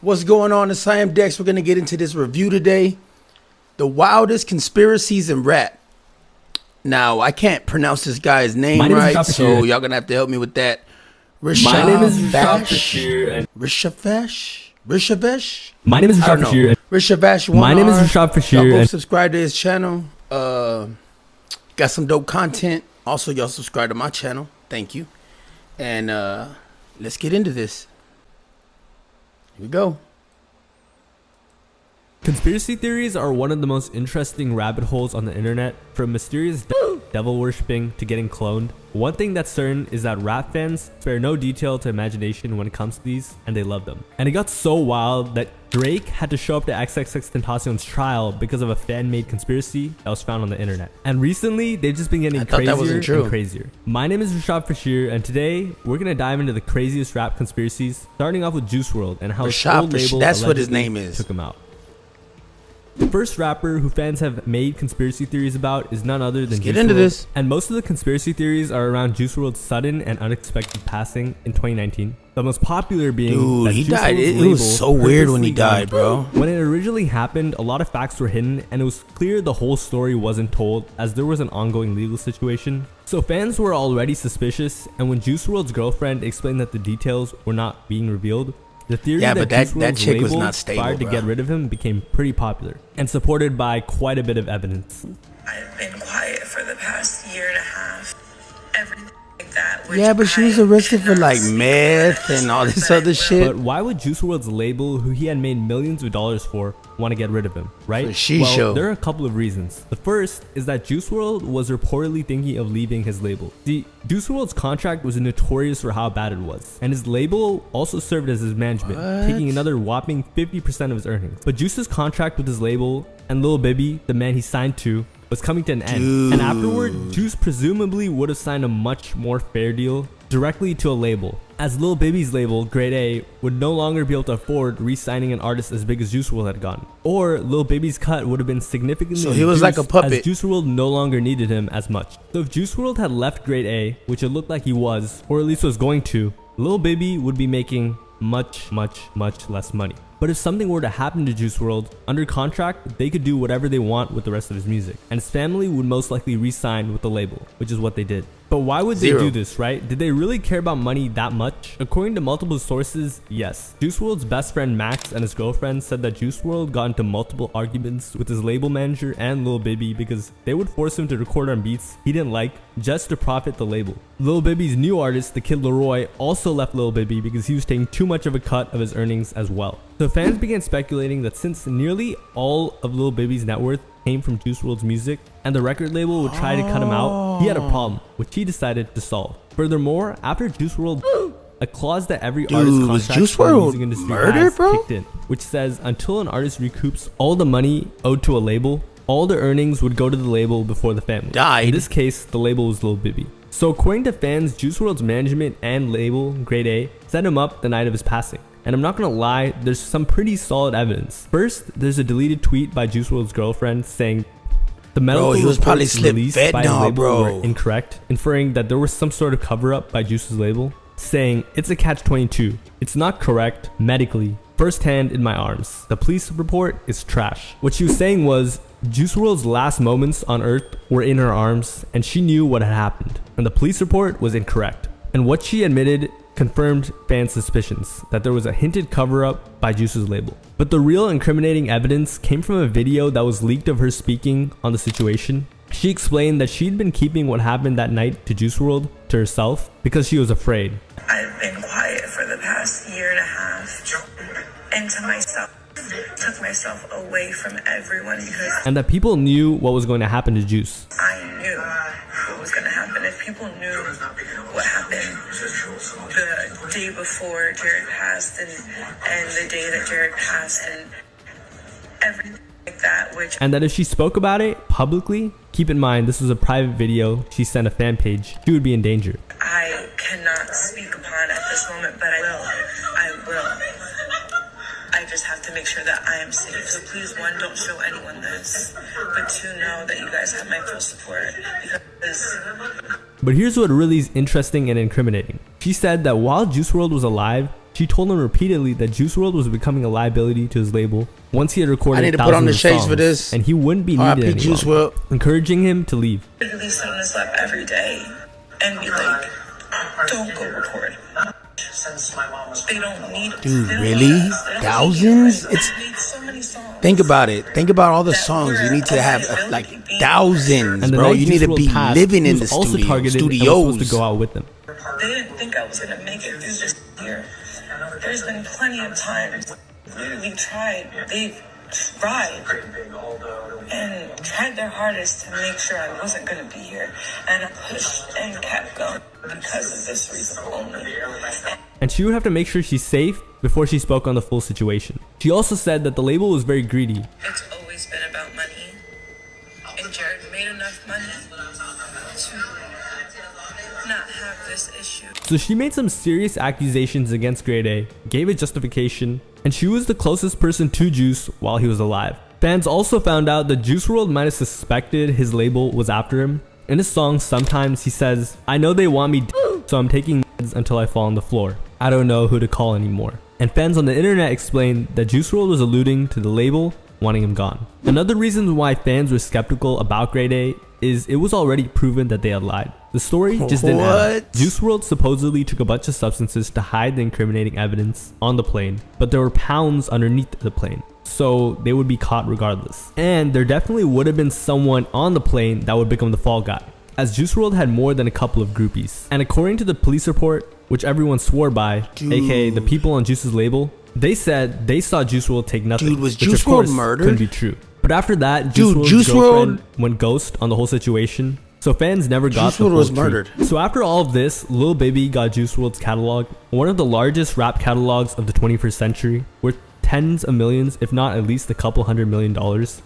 What's going on? It's I am Dex. We're going to get into this review today. The Wildest Conspiracies in Rap. Now, I can't pronounce this guy's name right, so y'all going to have to help me with that. My name is Rishavesh? My name is Rashad Fashir. Rishavesh. My name is Rashad Fashir. Y'all go subscribe to his channel. Got some dope content. Also, y'all subscribe to my channel. Thank you. And let's get into this. Here we go. Conspiracy theories are one of the most interesting rabbit holes on the internet, from mysterious devil worshipping to getting cloned. One thing that's certain is that rap fans spare no detail to imagination when it comes to these, and they love them. And it got so wild that Drake had to show up to XXXTentacion's trial because of a fan-made conspiracy that was found on the internet. And recently, they've just been getting crazier and crazier. My name is Rashad Fashir, and today we're gonna dive into the craziest rap conspiracies, starting off with Juice WRLD and how his old label took him out. The first rapper who fans have made conspiracy theories about is none other than Juice WRLD. And most of the conspiracy theories are around Juice WRLD's sudden and unexpected passing in 2019. The most popular being that he Juice died. WRLD's It was so weird when he died, bro. When it originally happened, a lot of facts were hidden, and it was clear the whole story wasn't told, as there was an ongoing legal situation. So fans were already suspicious, and when Juice WRLD's girlfriend explained that the details were not being revealed, the theory that chick was not stable, fired to get rid of him became pretty popular and supported by quite a bit of evidence. I've been quiet for the past year and a half. Everything like that. Yeah, but she was arrested for like meth and all this other shit. But why would Juice WRLD's label, who he had made millions of dollars for, want to get rid of him, right? There are a couple of reasons. The first is that Juice WRLD was reportedly thinking of leaving his label. See, Juice WRLD's contract was notorious for how bad it was, and his label also served as his management, taking another whopping 50% of his earnings. But Juice's contract with his label and Lil Bibby, the man he signed to, was coming to an end, and afterward, Juice presumably would have signed a much more fair deal directly to a label, as Lil Bibby's label, Grade A, would no longer be able to afford re-signing an artist as big as Juice WRLD had gone, or Lil Bibby's cut would have been significantly he was like a puppet, as Juice WRLD no longer needed him as much. So if Juice WRLD had left Grade A, which it looked like he was, or at least was going to, Lil Bibby would be making much less money. But if something were to happen to Juice WRLD, under contract, they could do whatever they want with the rest of his music, and his family would most likely re-sign with the label, which is what they did. But why would they do this, right? Did they really care about money that much? According to multiple sources, yes. Juice WRLD's best friend Max and his girlfriend said that Juice WRLD got into multiple arguments with his label manager and Lil Bibby because they would force him to record on beats he didn't like just to profit the label. Lil Bibby's new artist, the Kid Laroi, also left Lil Bibby because he was taking too much of a cut of his earnings as well. So fans began speculating that since nearly all of Lil Bibby's net worth came from Juice WRLD's music, and the record label would try to cut him out, he had a problem, which he decided to solve. Furthermore, after Juice WRLD, a clause that every artist contract in the music industry has kicked in, which says until an artist recoups all the money owed to a label, all the earnings would go to the label before the family. In this case, the label was Lil Bibby. So according to fans, Juice WRLD's management and label, Grade A, set him up the night of his passing. And I'm not gonna lie, there's some pretty solid evidence. First, there's a deleted tweet by Juice WRLD's girlfriend saying the medical reports released by his label were incorrect, inferring that there was some sort of cover-up by Juice's label, saying it's a catch-22. It's not correct medically. Firsthand in my arms. The police report is trash. What she was saying was Juice WRLD's last moments on Earth were in her arms, and she knew what had happened. And the police report was incorrect. And what she admitted confirmed fans' suspicions that there was a hinted cover-up by Juice's label. But the real incriminating evidence came from a video that was leaked of her speaking on the situation. She explained that she'd been keeping what happened that night to Juice WRLD to herself because she was afraid. I've been quiet for the past year and a half, and to myself, took myself away from everyone because... And that people knew what was going to happen to Juice. I knew what was going to happen. If people knew what happened the day before Jared passed and the day that Jared passed and everything like that, and that if she spoke about it publicly, keep in mind this was a private video she sent a fan page, she would be in danger. I cannot speak upon at this moment, but I will. I just have to make sure that I am safe. So please, one, don't show anyone this, but two, know that you guys have my full support because... But here's what really is interesting and incriminating. She said that while Juice WRLD was alive, She told him repeatedly that Juice WRLD was becoming a liability to his label once he had recorded I need to put thousands on the of shades songs, for this. and he wouldn't be R.I.P. needed any Juice longer, WRLD. encouraging him to leave. Literally sit on his lap every day and be like, don't go record. They don't need it. Dude, They don't really? need us. They don't Thousands? need us. It's They need so many songs. think about it. Think about all the songs you need to have, like thousands, And the bro. night You need Juice to WRLD be passed, living he in was the also targeted and was supposed to studios. go out with them. They didn't think I was going to make it through this year. There's been plenty of times literally tried. They've tried and tried their hardest to make sure I wasn't going to be here. And I pushed and kept going because of this reason only. And she would have to make sure she's safe before she spoke on the full situation. She also said that the label was very greedy. It's always been about money. And Jared made enough money to not have this issue. So she made some serious accusations against Grade A, gave a justification, and she was the closest person to Juice while he was alive. Fans also found out that Juice WRLD might have suspected his label was after him. In his song Sometimes he says, "I know they want me so I'm taking meds until I fall on the floor. I don't know who to call anymore." And fans on the internet explained that Juice WRLD was alluding to the label wanting him gone. Another reason why fans were skeptical about Grade A is it was already proven that they had lied. The story just didn't add up. Juice WRLD supposedly took a bunch of substances to hide the incriminating evidence on the plane, but there were pounds underneath the plane, so they would be caught regardless. And there definitely would have been someone on the plane that would become the fall guy, as Juice WRLD had more than a couple of groupies. And according to the police report, which everyone swore by, aka the people on Juice's label, they said they saw Juice WRLD take nothing. Dude, was which Juice of course WRLD murdered? couldn't be true. But after that, Dude, Juice Juice WRLD's girlfriend WRLD went ghost on the whole situation. So fans never got Juice the WRLD full was truth. murdered. So after all of this, Lil Baby got Juice WRLD's catalog, one of the largest rap catalogs of the 21st century, worth tens of millions, if not at least a couple $100 million.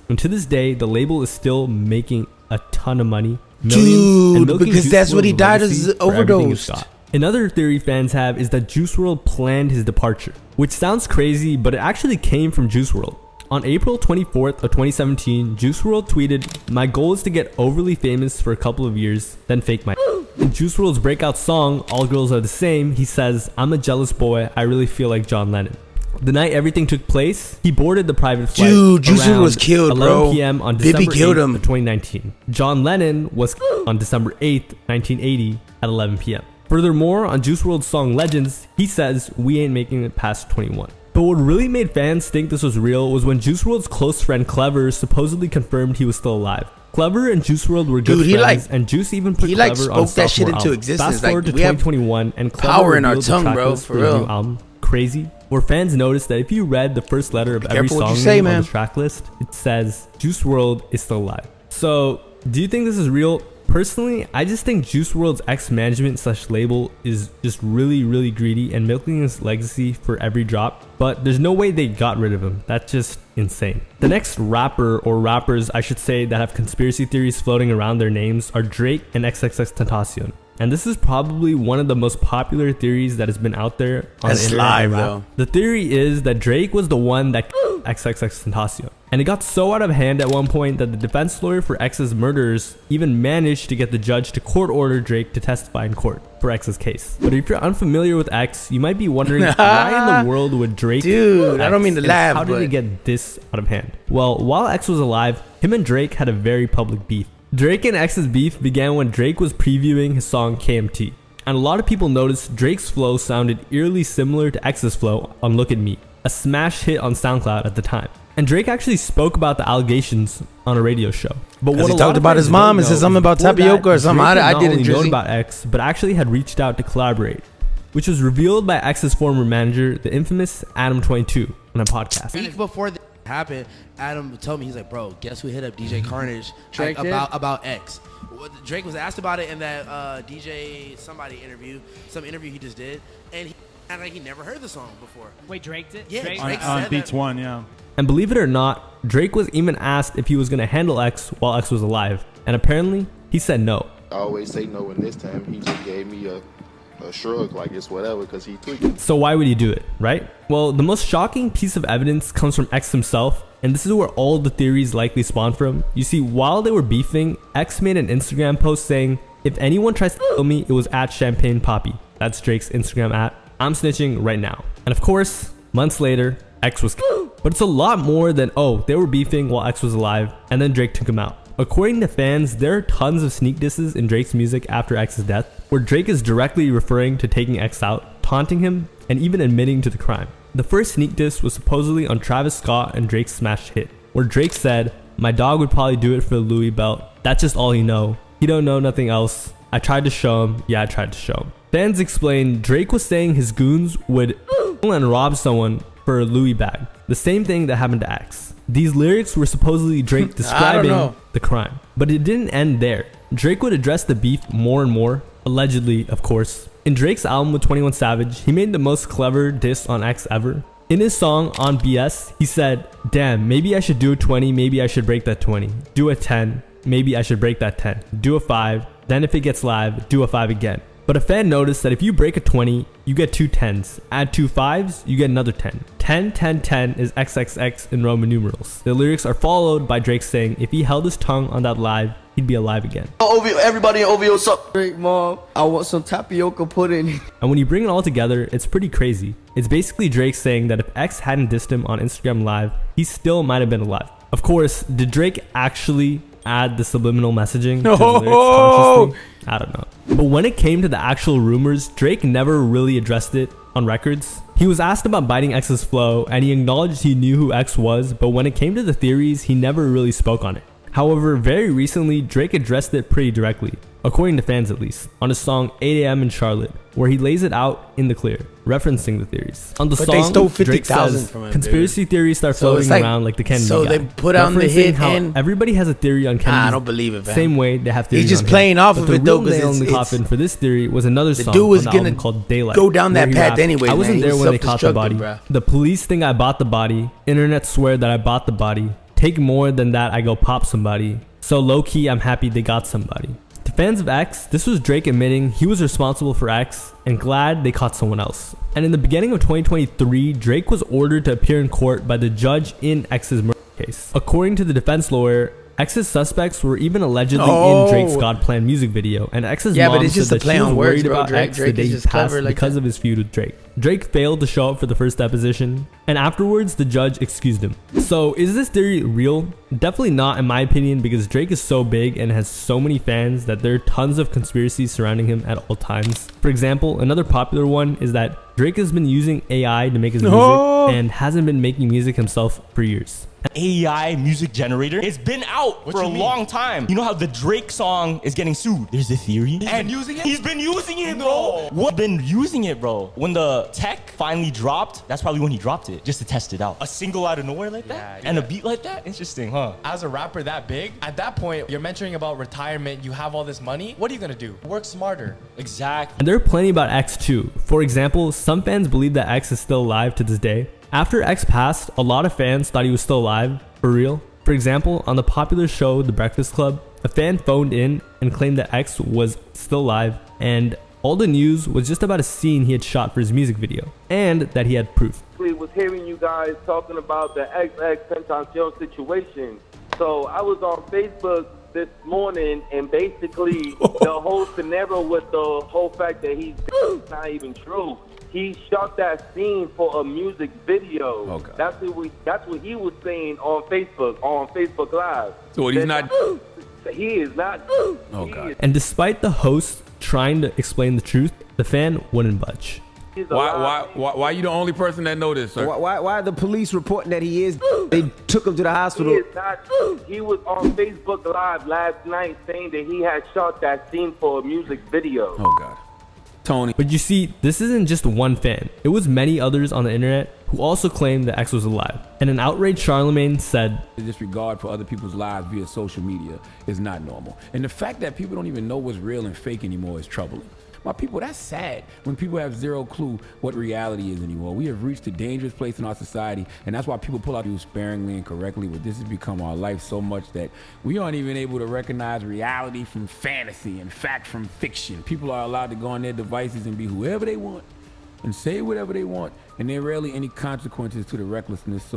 And to this day, the label is still making a ton of money. Dude, milking because Juice that's what he WRLD's died legacy as for everything he's overdosed. got. Another theory fans have is that Juice WRLD planned his departure, which sounds crazy, but it actually came from Juice WRLD. On April 24th of 2017, Juice WRLD tweeted, "My goal is to get overly famous for a couple of years, then fake my." In Juice WRLD's breakout song, All Girls Are the Same, he says, "I'm a jealous boy, I really feel like John Lennon." The night everything took place, he boarded the private flight. Dude, Juice WRLD around was killed, 11 bro. p.m. on Bibby December killed 8th him. of 2019. John Lennon was on December 8th, 1980 at 11 p.m. Furthermore, on Juice WRLD's song Legends, he says, "We ain't making it past 21." But what really made fans think this was real was when Juice WRLD's close friend Clever supposedly confirmed he was still alive. Clever and Juice WRLD were good friends, and Juice even put Clever on a spoke that shit sophomore into album. existence. Fast forward Like, to we have 2021, and Clever power in our revealed the tongue, track bro, list for his real. new album, Crazy, where fans noticed that if you read the first letter of every careful what song you say, name man. on the track list, it says Juice WRLD is still alive. So, do you think this is real? Personally, I just think Juice WRLD's ex-management / label is just really greedy and milking his legacy for every drop, but there's no way they got rid of him. That's just insane. The next rapper, or rappers I should say, that have conspiracy theories floating around their names are Drake and XXXTentacion. And this is probably one of the most popular theories that has been out there on That's the internet. live, and rap. though. The theory is that Drake was the one that XXXTentacion. And it got so out of hand at one point that the defense lawyer for X's murderers even managed to get the judge to court order Drake to testify in court for X's case. But if you're unfamiliar with X, you might be wondering why in the world would Drake Dude, I X, don't mean to and laugh, how did but- it get this out of hand? Well, while X was alive, him and Drake had a very public beef. Drake and X's beef began when Drake was previewing his song KMT. And a lot of people noticed Drake's flow sounded eerily similar to X's flow on Look at Me, a smash hit on SoundCloud at the time. And Drake actually spoke about the allegations on a radio show. But what he a lot talked of about fans his mom don't and said know something is about before tapioca that, or something. Drake I had not didn't, only known Drizzy. about X, but actually had reached out to collaborate, which was revealed by X's former manager, the infamous Adam22, on a podcast. Week before this happened, Adam told me, he's like, "Bro, guess who hit up DJ Carnage Drake did? about X?" Drake was asked about it in that DJ somebody interview, some interview he just did, and he acted like he never heard the song before. Wait, Drake did? Yeah, Drake? Drake On said Beats that. One, yeah. And believe it or not, Drake was even asked if he was going to handle X while X was alive. And apparently, he said no. I always say no, and this time he just gave me a shrug, like it's whatever, because he tweaking. So why would he do it, right? Well, the most shocking piece of evidence comes from X himself, and this is where all the theories likely spawned from. You see, while they were beefing, X made an Instagram post saying, "If anyone tries to kill me, it was at Champagne Poppy." That's Drake's Instagram at. I'm snitching right now. And of course, months later, X was killed. But it's a lot more than, oh, they were beefing while X was alive and then Drake took him out. According to fans, there are tons of sneak disses in Drake's music after X's death, where Drake is directly referring to taking X out, taunting him, and even admitting to the crime. The first sneak diss was supposedly on Travis Scott and Drake's smash hit, where Drake said, "My dog would probably do it for the Louis belt. That's just all he know. He don't know nothing else. I tried to show him. Yeah, I tried to show him." Fans explained Drake was saying his goons would and rob someone for a Louis bag. The same thing that happened to X. These lyrics were supposedly Drake describing the crime. But it didn't end there. Drake would address the beef more and more, allegedly, of course. In Drake's album with 21 Savage, he made the most clever diss on X ever. In his song On BS, he said, "Damn, maybe I should do a 20, maybe I should break that 20. Do a 10, maybe I should break that 10. Do a 5, then if it gets live, do a 5 again." But a fan noticed that if you break a 20, you get 2 10s. Add 2 5s, you get another 10. 10, 10, 10 is XXX in Roman numerals. The lyrics are followed by Drake saying if he held his tongue on that live, he'd be alive again. OVO, everybody in OVO, sup? Drake, mom, I want some tapioca pudding. And when you bring it all together, it's pretty crazy. It's basically Drake saying that if X hadn't dissed him on Instagram Live, he still might have been alive. Of course, did Drake actually add the subliminal messaging to his lyrics consciously? I don't know. But when it came to the actual rumors, Drake never really addressed it on records. He was asked about biting X's flow, and he acknowledged he knew who X was, but when it came to the theories, he never really spoke on it. However, very recently, Drake addressed it pretty directly, according to fans at least, on his song 8 AM in Charlotte, where he lays it out in the clear, referencing the theories. On the But song, they stole Drake 50,000 says, from him, conspiracy theories start So it's floating like- around like the Kennedy so guy, they put on the referencing hit how and- everybody has a theory on Kennedy. I don't believe it, man. Same way they have theories He's just on him. playing off But of the it, though, real 'cause nail in the it's- coffin for this theory was another song dude was on the album gonna called Daylight. go down that where he path rapped, anyway, I wasn't man. there He when they caught the body. self-destructed, bruh. The police think I bought the body. Internet swear that I bought the body. Take more than that, I go pop somebody. So low key, I'm happy they got somebody. To fans of X, this was Drake admitting he was responsible for X and glad they caught someone else. And in the beginning of 2023, Drake was ordered to appear in court by the judge in X's murder case. According to the defense lawyer, X's suspects were even allegedly in Drake's God Plan music video, and X's Yeah, mom but it's said just a that play she was on words, worried bro. about Drake- X Drake the is day he just passed clever like because that. of his feud with Drake. Drake failed to show up for the first deposition, and afterwards the judge excused him. So is this theory real? Definitely not in my opinion, because Drake is so big and has so many fans that there are tons of conspiracies surrounding him at all times. For example, another popular one is that Drake has been using AI to make his music and hasn't been making music himself for years. AI music generator. It's been out for a long time. You know how the Drake song is getting sued? There's a theory. He's been using it? He's been using it, bro. What? Been using it, bro. When the tech finally dropped, that's probably when he dropped it, just to test it out. A single out of nowhere like that? And a beat like that? Interesting, huh? As a rapper that big, at that point, you're mentioning about retirement, you have all this money. What are you gonna do? Work smarter. Exactly. And there are plenty about X too. For example, some fans believe that X is still alive to this day. After X passed, a lot of fans thought he was still alive, for real. For example, on the popular show The Breakfast Club, a fan phoned in and claimed that X was still alive, and all the news was just about a scene he had shot for his music video, and that he had proof. Was hearing you guys talking about the XX Tentacion situation. So I was on Facebook this morning, and basically the whole scenario with the whole fact that he's not even true. He shot that scene for a music video. Okay. That's what he was saying on Facebook Live. So what, he's not? He is not. Oh God. And despite the host trying to explain the truth, the fan wouldn't budge. Why you the only person that know this, sir? Why are the police reporting that he is? They took him to the hospital. He is not. He was on Facebook Live last night saying that he had shot that scene for a music video. Oh God. Tony. But you see, this isn't just one fan. It was many others on the internet who also claimed that X was alive. And an outraged Charlemagne said, The disregard for other people's lives via social media is not normal. And the fact that people don't even know what's real and fake anymore is troubling. My people, that's sad when people have zero clue what reality is anymore. We have reached a dangerous place in our society, and that's why people pull out you sparingly and correctly, but this has become our life so much that we aren't even able to recognize reality from fantasy and fact from fiction. People are allowed to go on their devices and be whoever they want. and say whatever they want, and there are rarely any consequences to the recklessness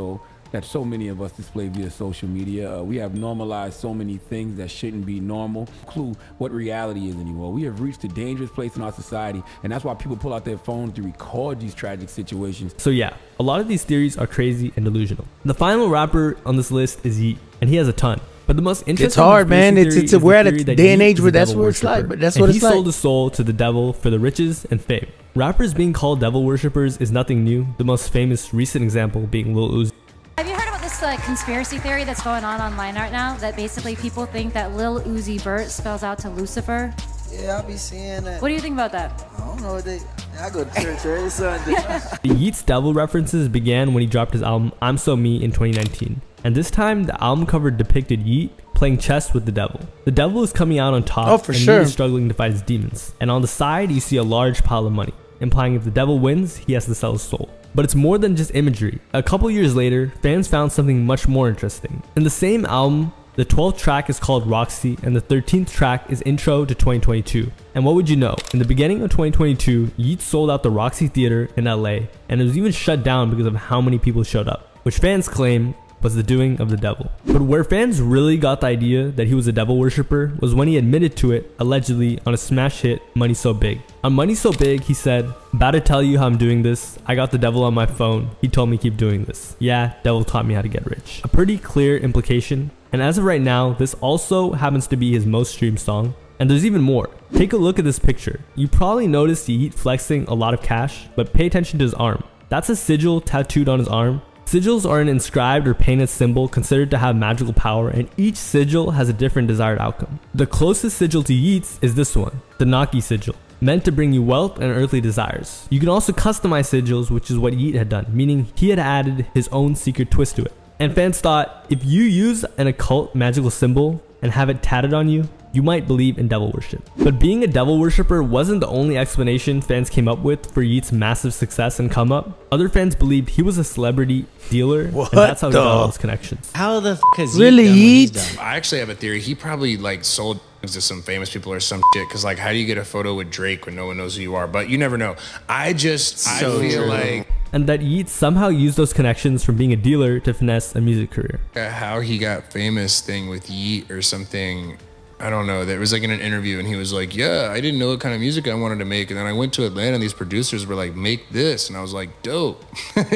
that so many of us display via social media. We have normalized so many things that shouldn't be normal. Clue what reality is anymore. We have reached a dangerous place in our society, and that's why people pull out their phones to record these tragic situations. So yeah, a lot of these theories are crazy and delusional. The final rapper on this list is Yeat, and he has a ton. But the most interesting, it's hard, man. We're at a day and age where that's what it's like. But that's what it's like. He sold his soul to the devil for the riches and fame. Rappers being called devil worshippers is nothing new. The most famous recent example being Lil Uzi. Have you heard about this conspiracy theory that's going on online right now? That basically people think that Lil Uzi Vert spells out to Lucifer. Yeah, I'll be seeing that. What do you think about that? I don't know. I go to church every Sunday. Yeat's devil references began when he dropped his album I'm So Me in 2019. And this time, the album cover depicted Yeat playing chess with the devil. The devil is coming out on top, and Yeat is struggling to fight his demons. And on the side, you see a large pile of money, implying if the devil wins, he has to sell his soul. But it's more than just imagery. A couple years later, fans found something much more interesting. In the same album, the 12th track is called Roxy, and the 13th track is Intro to 2022. And what would you know? In the beginning of 2022, Yeat sold out the Roxy Theater in LA, and it was even shut down because of how many people showed up, which fans claim was the doing of the devil. But where fans really got the idea that he was a devil worshipper was when he admitted to it, allegedly, on a smash hit, Money So Big. On Money So Big, he said, "About to tell you how I'm doing this. I got the devil on my phone. He told me keep doing this. Yeah, devil taught me how to get rich." A pretty clear implication. And as of right now, this also happens to be his most streamed song. And there's even more. Take a look at this picture. You probably noticed Yeat flexing a lot of cash, but pay attention to his arm. That's a sigil tattooed on his arm. Sigils are an inscribed or painted symbol considered to have magical power, and each sigil has a different desired outcome. The closest sigil to Yeat's is this one, the Naki sigil, meant to bring you wealth and earthly desires. You can also customize sigils, which is what Yeat had done, meaning he had added his own secret twist to it. And fans thought, if you use an occult magical symbol and have it tatted on you, you might believe in devil worship. But being a devil worshipper wasn't the only explanation fans came up with for Yeat's massive success and come up. Other fans believed he was a celebrity dealer, and that's how he got all his connections. How the f has really Yeat done what he's done? I actually have a theory. He probably like sold to some famous people or some shit. Cause like, how do you get a photo with Drake when no one knows who you are? But you never know. I feel like. And that Yeat somehow used those connections from being a dealer to finesse a music career. How he got famous thing with Yeat or something. I don't know. There was like in an interview and he was like, yeah, I didn't know what kind of music I wanted to make. And then I went to Atlanta and these producers were like, make this. And I was like, dope.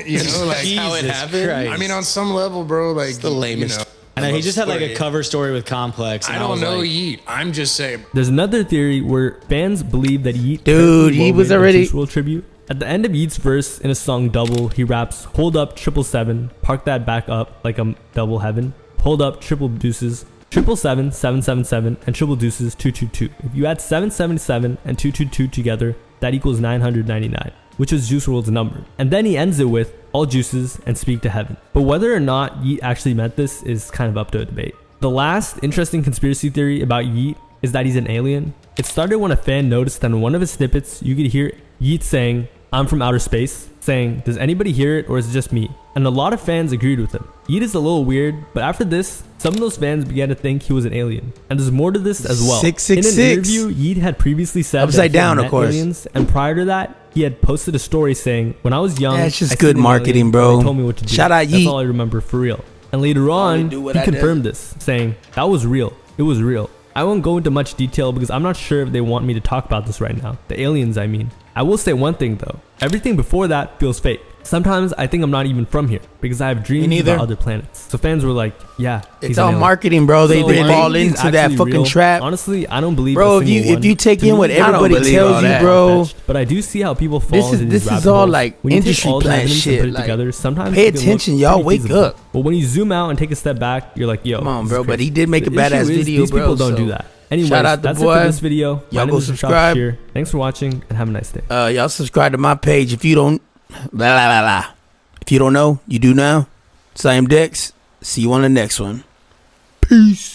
You know, like how it happened. I mean, on some level, bro, like it's the lamest. You know, I know he just had like a cover story with Complex. I don't know Yeat. I'm just saying. There's another theory where fans believe that Yeat, he was already Juice WRLD tribute. At the end of Yeat's verse in a song Double, he raps, "Hold up, 777, park that back up like I'm double heaven. Hold up, triple deuces, 777, 777, and triple deuces 222. If you add 777 and 222 together, that equals 999, which is Juice WRLD's number." And then he ends it with, "All juices and speak to heaven." But whether or not Yeat actually meant this is kind of up to a debate. The last interesting conspiracy theory about Yeat is that he's an alien. It started when a fan noticed that in one of his snippets, you could hear Yeat saying, "I'm from outer space," saying, "Does anybody hear it or is it just me?" And a lot of fans agreed with him. Yeat is a little weird, but after this, some of those fans began to think he was an alien. And there's more to this as well. 666. In an interview, Yeat had previously said upside down, of course. Aliens, and prior to that, he had posted a story saying, "When I was young, that's just good marketing, bro. They told me what to do." Shout out Yeat. That's all I remember for real. And later on, he confirmed this, saying, "That was real. It was real." I won't go into much detail because I'm not sure if they want me to talk about this right now. The aliens, I mean. I will say one thing though. Everything before that feels fake. Sometimes I think I'm not even from here because I have dreams about other planets. So fans were like, yeah, it's all marketing, bro. They fall into that fucking real. Trap. Honestly, I don't believe bro, if you take in what everybody tells you, bro. But I do see how people fall into these This is all like industry plan shit. Like, together, sometimes pay attention, y'all. Wake up. But when you zoom out and take a step back, you're like, yo, come on, bro. But he did make a badass video, these people don't do that. Anyways, shout out that's boy. it for this video. Y'all go subscribe. Thanks for watching and have a nice day. Y'all subscribe to my page if you don't. Blah, blah, blah, blah. If you don't know, you do now. So I am Dex. See you on the next one. Peace.